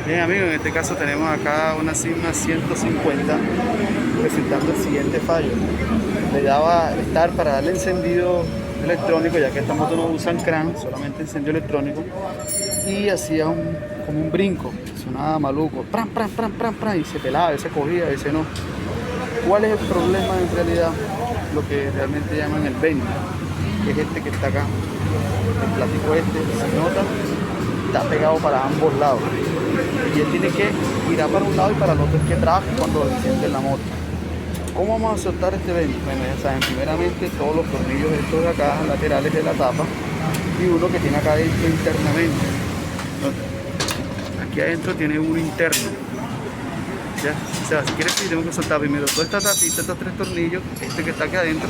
Bien amigos, en este caso tenemos acá una Sigma 150 presentando el siguiente fallo. Le daba start para darle encendido electrónico, ya que esta moto no usan crank, solamente encendido electrónico, y hacía como un brinco, sonaba maluco, pram, pram, pram, pram, pram, y se pelaba, a veces cogía, a veces no. ¿Cuál es el problema en realidad? Lo que realmente llaman el bend, que es este que está acá, el plástico este, se nota, está pegado para ambos lados y él tiene que girar para un lado y para el otro, es que trabaja cuando enciende la moto. ¿Cómo vamos a soltar este bend? Bueno, ya saben, primeramente todos los tornillos estos de acá, laterales de la tapa, y uno que tiene acá adentro internamente. Aquí adentro tiene uno interno. ¿Ya? O sea, si quieres, tenemos que soltar primero toda esta tapita, estos tres tornillos, este que está aquí adentro,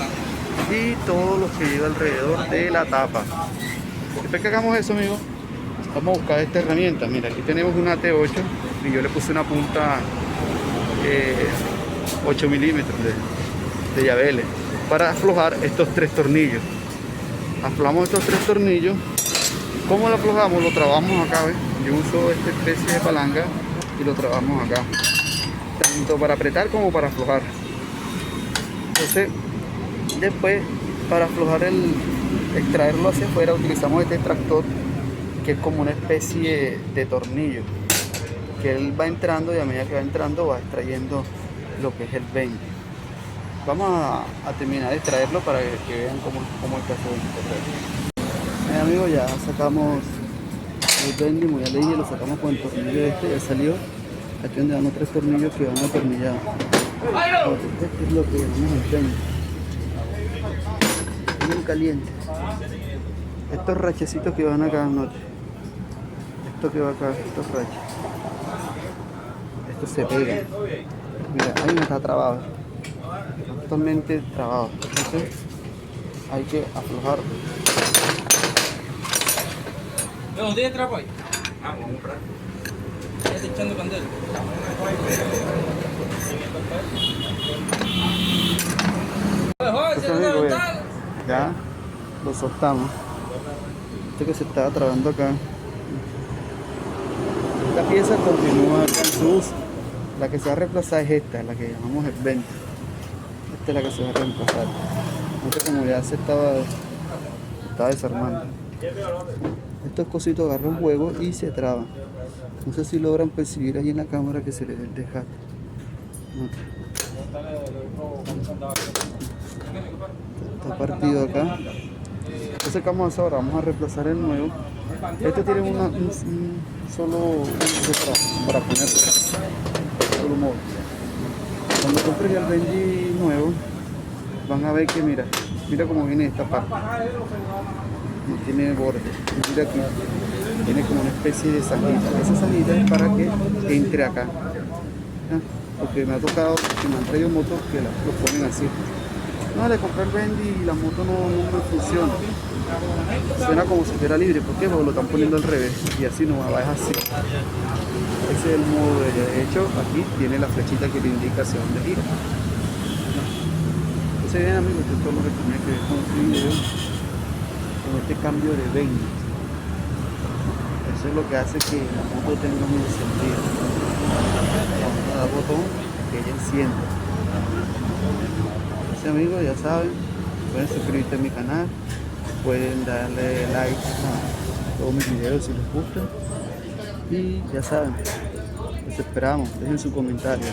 y todos los que lleva alrededor de la tapa. Después que hagamos eso, amigos, vamos a buscar esta herramienta. Mira, aquí tenemos una T8 y yo le puse una punta 8 milímetros de llaveles para aflojar estos tres tornillos. Aflojamos estos tres tornillos. ¿Cómo lo aflojamos? Lo trabajamos acá, ¿ves? Yo uso esta especie de palanca y lo trabajamos acá, tanto para apretar como para aflojar. Entonces, después, para aflojar extraerlo hacia afuera, utilizamos este extractor, que es como una especie de tornillo, que él va entrando y a medida que va entrando va extrayendo lo que es el bend. Vamos a terminar de extraerlo para que vean cómo está su amigos, ya sacamos el bend, ya le dije, lo sacamos con el tornillo este, ya salió. Aquí donde damos tres tornillos que van atornillados. Este es lo que llamamos el bend. Bien caliente. Estos rachecitos que van acá, no, esto que va acá, estos rachas, esto se pega. Mira, ahí no está trabado, totalmente trabado. Entonces hay que aflojar. ¿No tienes trapo ahí? Vamos a comprar. Ya estoy echando candela. Ya lo soltamos. Este que se estaba trabando acá. Esta pieza continúa acá en su uso. La que se va a reemplazar es esta, la que llamamos el bend. Esta es la que se va a reemplazar. Esta como ya se estaba desarmando. Estos cositos agarran juego y se traban. No sé si logran percibir ahí en la cámara que se le dé el desgaste. Está partido acá. Entonces, ¿qué vamos a hacer ahora? Vamos a reemplazar el nuevo. Este tiene un solo uso para poner solo modo. Cuando compren el Benji nuevo, van a ver que mira cómo viene esta parte. No tiene borde. Mira aquí, tiene como una especie de salida. Esa salida es para que entre acá. ¿Ya? Porque me ha tocado que me han traído motos que lo ponen así. No, le compré el Bendy y la moto no me funciona. Suena como si fuera libre. ¿Por qué? Porque lo están poniendo al revés. Y así no va, es así. Ese es el modo de ella. De hecho, aquí tiene la flechita que le indica hacia dónde gira. Entonces, bien amigos, esto es lo que tenía que ver con este video, con este cambio de Bendy. Eso es lo que hace que la moto tenga un encendido. Vamos a dar botón que ella encienda. Entonces amigos, ya saben, pueden suscribirse a mi canal, pueden darle like a todos mis videos si les gustan, y ya saben, los esperamos, dejen su comentario.